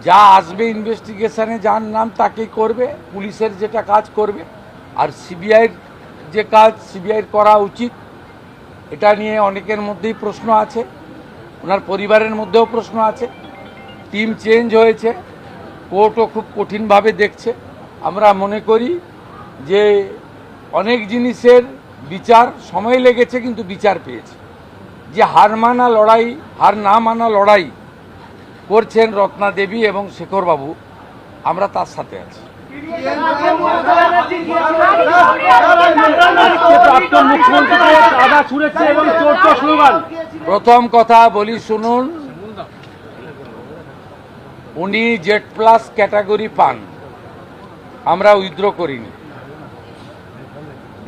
যা আসবে ইনভেস্টিগেশনে যার নাম তাকেই করবে, পুলিশের যেটা কাজ করবে। আর সিবিআইয়ের যে কাজ সিবিআইয়ের করা উচিত, এটা নিয়ে অনেকের মধ্যেই প্রশ্ন আছে, ওনার পরিবারের মধ্যেও প্রশ্ন আছে। টিম চেঞ্জ হয়েছে, কোর্টও খুব কঠিনভাবে দেখছে। আমরা মনে করি যে অনেক জিনিসের বিচার সময় লেগেছে, কিন্তু বিচার পেয়েছে। যে হার না মানা লড়াই করছেন রত্না দেবী এবং শেখরবাবু, আমরা তার সাথে আছি। প্রথম কথা বলি শুনুন, উনি জেড প্লাস ক্যাটাগরি পান, আমরা উইথড্র করিনি।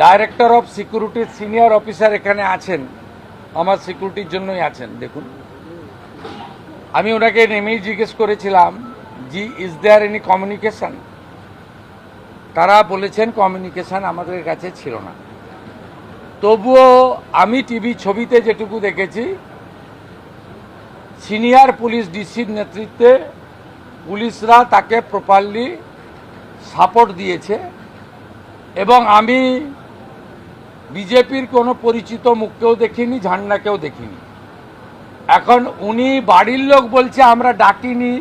ডাইরেক্টর অফ সিকিউরিটির সিনিয়র অফিসার এখানে আছেন, আমার সিকিউরিটির জন্যই আছেন। দেখুন, আমি ওনাকে নেমেই জিজ্ঞেস করেছিলাম, জি ইজ দেয়ার এনি কমিউনিকেশন? তারা বলেছেন কমিউনিকেশন আমাদের কাছে ছিল না। তবুও আমি টিভি ছবিতে যেটুকু দেখেছি, সিনিয়র পুলিশ ডিসির নেতৃত্বে পুলিশরা তাকে প্রপারলি সাপোর্ট দিয়েছে। এবং আমি বিজেপির কোনো পরিচিত মুখকেও দেখিনি, ঝান্ডাকেও দেখিনি। এখন উনি বাড়ির লোক বলছে আমরা ডাকিনি,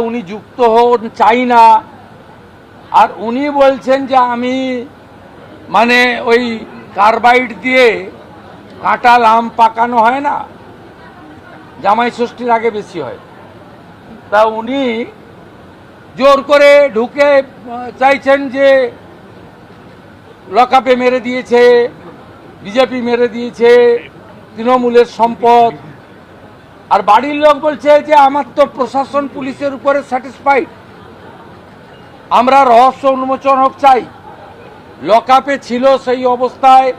উনি যুক্ত হন চাই না। আর উনি বলছেন যে আমি মানে ওই কার্বাইড দিয়ে কাঁটা আম পাকানো হয় না, জামাই ষষ্ঠীর আগে বেশি হয়, তা উনি জোর করে ঢুকে চাইছেন যে লকআপে মেরে দিয়েছে, বিজেপি মেরে দিয়েছে, তৃণমূলের সম্পদ। আর বাড়ির লোক বলছে যে আমার তো প্রশাসন পুলিশের উপরে স্যাটিসফাইড, আমরা রহস্য উন্মোচন হোক চাই। লকআপে ছিল সেই অবস্থায়,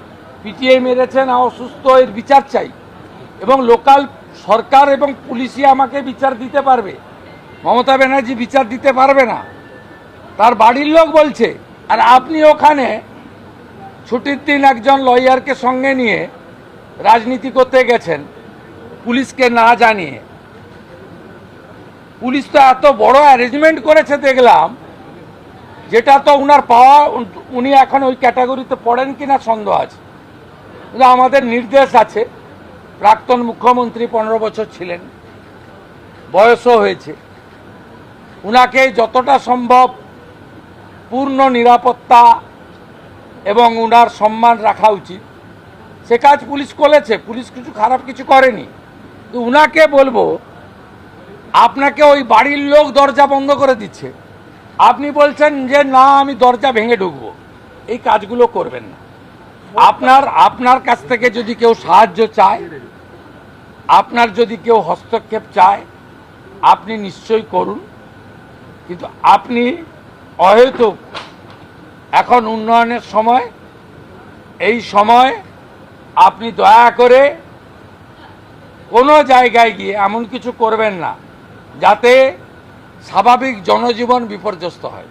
পিটিয়ে মেরেছেন, অসুস্থ, এর বিচার চাই। এবং লোকাল সরকার এবং পুলিশই আমাকে বিচার দিতে পারবে, মমতা ব্যানার্জি বিচার দিতে পারবে না, তার বাড়ির লোক বলছে। আর আপনি ওখানে ছুটির দিন একজন লয়ারকে সঙ্গে নিয়ে রাজনীতি করতে গেছেন পুলিশকে না জানিয়ে। পুলিশ তো এত বড় অ্যারেঞ্জমেন্ট করেছে দেখলাম, যেটা তো উনার পাওয়া, উনি এখন ওই ক্যাটাগরিতে পড়েন কিনা সন্দেহ আছে। কিন্তু আমাদের নির্দেশ আছে, প্রাক্তন মুখ্যমন্ত্রী 15 বছর ছিলেন, বয়সও হয়েছে, উনাকে যতটা সম্ভব পূর্ণ নিরাপত্তা এবং উনার সম্মান রাখা উচিত। সে কাজ পুলিশ করেছে, পুলিশ কিছু খারাপ কিছু করেনি। তো উনাকে বলবো, আপনাকে ওই বাড়ির লোক দরজা বন্ধ করে দিচ্ছে, আপনি বলছেন যে না আমি দরজা ভেঙে ঢুকবো, এই কাজগুলো করবেন না। আপনার কাছ থেকে যদি কেউ সাহায্য চায়, আপনার যদি কেউ হস্তক্ষেপ চায়, আপনি নিশ্চয়ই করুন। কিন্তু আপনি অহেতুক, এখন উন্নয়নের সময়, এই সময় আপনি দয়া করে কোনো জায়গায় গিয়ে এমন কিছু করবেন না যাতে স্বাভাবিক জনজীবন বিপর্যস্ত হয়।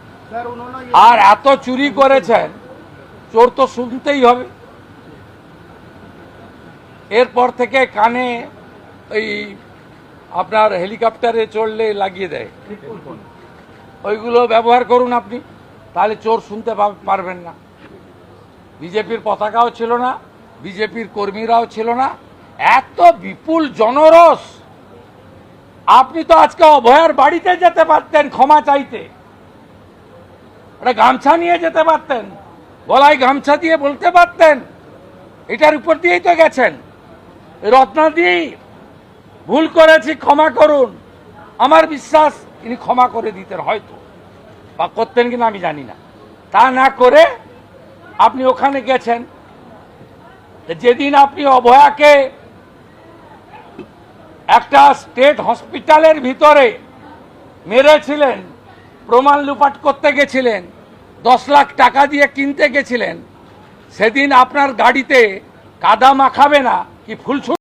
আর এত চুরি করেছেন, চোর তো শুনতেই হবে। এরপর থেকে কানে ওই আপনার হেলিকপ্টারে চড়লে লাগিয়ে দেয়, ওইগুলো ব্যবহার করুন আপনি, তাহলে চোর শুনতে পারবেন না। বিজেপির পতাকাও ছিল না, বিজেপির কর্মীরাও ছিল না। এত বিপুল জনরস, আপনি তো আজকে অভয়ার বাড়িতে যেতে পারতেন ক্ষমা চাইতে, একটা গামছা নিয়ে যেতে পারতেন, গলায় গামছা দিয়ে বলতে পারতেন, এটার উপর দিয়েই তো গেছেন। রত্নাদি ভুল করেছি, ক্ষমা করুন। আমার বিশ্বাস ইনি ক্ষমা করে দিতেন হয়তো, বা করতেন কিনা আমি জানি না। তা না করে আপনি ওখানে গেছেন। যেদিন আপনি অভয়াকে একটা স্টেট হসপিটালের ভিতরে মেরেছিলেন, প্রমাণ লুপাট করতে গেছিলেন, 10 লাখ টাকা দিয়ে কিনতে গেছিলেন, সেদিন আপনার গাড়িতে কাদা মাখাবে না কি ফুল